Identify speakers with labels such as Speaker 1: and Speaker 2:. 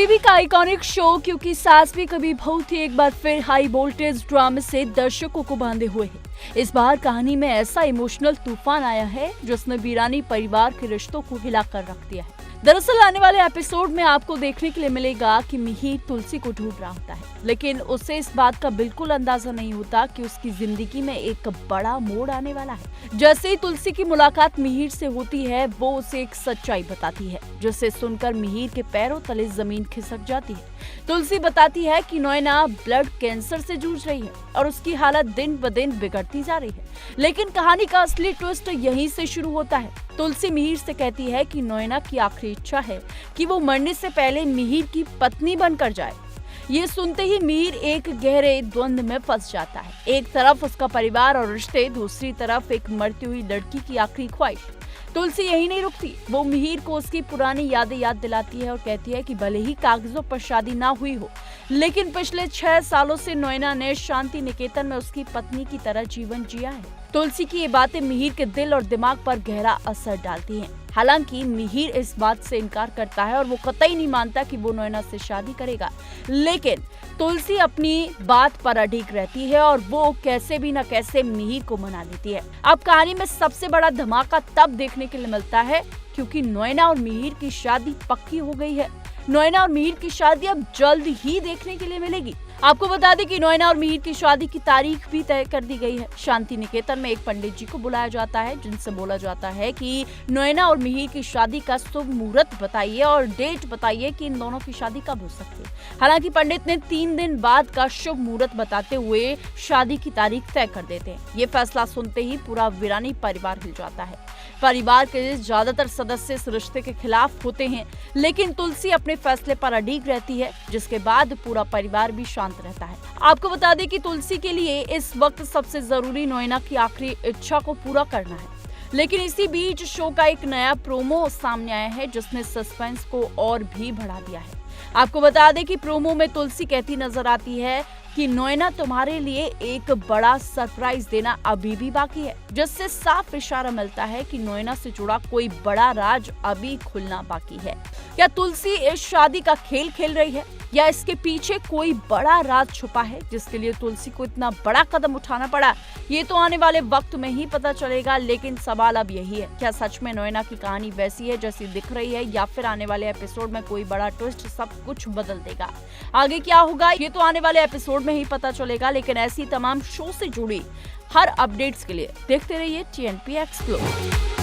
Speaker 1: TV का iconic show क्योंकि सास भी कभी बहू थी एक बार फिर हाई वोल्टेज ड्रामे से दर्शकों को बांधे हुए है। इस बार कहानी में ऐसा इमोशनल तूफान आया है जिसने वीरानी परिवार के रिश्तों को हिला कर रख दिया है। दरअसल आने वाले एपिसोड में आपको देखने के लिए मिलेगा कि मिहिर तुलसी को ढूंढ रहा होता है, लेकिन उसे इस बात का बिल्कुल अंदाजा नहीं होता कि उसकी जिंदगी में एक बड़ा मोड़ आने वाला है। जैसे ही तुलसी की मुलाकात मिहिर से होती है, वो उसे एक सच्चाई बताती है जिसे सुनकर मिहिर के पैरों तले जमीन खिसक जाती है। तुलसी बताती है कि नोएना ब्लड कैंसर से जूझ रही है और उसकी हालत दिन ब दिन बिगड़ती जा रही है। लेकिन कहानी का असली ट्विस्ट यहीं से शुरू होता है। तुलसी मिहिर से कहती है कि नोएना की आखिरी इच्छा है कि वो मरने से पहले मिहिर की पत्नी बनकर जाए। ये सुनते ही मिहिर एक गहरे द्वंद में फंस जाता है। एक तरफ उसका परिवार और रिश्ते, दूसरी तरफ एक मरती हुई लड़की की आखिरी ख्वाहिश। तुलसी यही नहीं रुकती, वो मिहिर को उसकी पुरानी यादें याद दिलाती है और कहती है कि भले ही कागजों पर शादी ना हुई हो, लेकिन पिछले 6 सालों से नोएना ने शांति निकेतन में उसकी पत्नी की तरह जीवन जिया है। तुलसी की ये बातें मिहिर के दिल और दिमाग पर गहरा असर डालती हैं। हालांकि मिहिर इस बात से इनकार करता है और वो कतई नहीं मानता कि वो नोएना से शादी करेगा, लेकिन तुलसी अपनी बात पर अडिग रहती है और वो कैसे भी न कैसे मिहिर को मना लेती है। अब कहानी में सबसे बड़ा धमाका तब देखने के लिए मिलता है क्योंकि नोएना और मिहिर की शादी पक्की हो गई है। नोएना और मिहिर की शादी अब जल्द ही देखने के लिए मिलेगी। आपको बता दें कि नोएना और मिहिर की शादी की तारीख भी तय कर दी गई है। शांति निकेतन में एक पंडित जी को बुलाया जाता है जिनसे बोला जाता है कि नोएना और मिहिर की शादी का शुभ मुहूर्त बताइए और डेट बताइए कि इन दोनों की शादी कब हो सकती है। हालांकि पंडित ने 3 दिन बाद का शुभ मुहूर्त बताते हुए शादी की तारीख तय कर देते हैं। ये फैसला सुनते ही पूरा वीरानी परिवार हिल जाता है। परिवार के ज्यादातर सदस्य इस रिश्ते के खिलाफ होते हैं, लेकिन तुलसी अपने फैसले पर अडिग रहती है, जिसके बाद पूरा परिवार भी शांत रहता है। आपको बता दें कि तुलसी के लिए इस वक्त सबसे जरूरी नोएना की आखिरी इच्छा को पूरा करना है। लेकिन इसी बीच शो का एक नया प्रोमो सामने आया है जिसने सस्पेंस को और भी बढ़ा दिया है। आपको बता दें कि प्रोमो में तुलसी कहती नजर आती है कि नोएना तुम्हारे लिए एक बड़ा सरप्राइज देना अभी भी बाकी है, जिससे साफ इशारा मिलता है कि नोएना से जुड़ा कोई बड़ा राज अभी खुलना बाकी है। क्या तुलसी इस शादी का खेल खेल रही है या इसके पीछे कोई बड़ा राज छुपा है जिसके लिए तुलसी को इतना बड़ा कदम उठाना पड़ा? ये तो आने वाले वक्त में ही पता चलेगा, लेकिन सवाल अब यही है, क्या सच में नोएना की कहानी वैसी है जैसी दिख रही है या फिर आने वाले एपिसोड में कोई बड़ा ट्विस्ट सब कुछ बदल देगा? आगे क्या होगा ये तो आने वाले एपिसोड में ही पता चलेगा, लेकिन ऐसी तमाम शो से जुड़ी हर अपडेट्स के लिए देखते रहिए TNP एक्सप्लोर।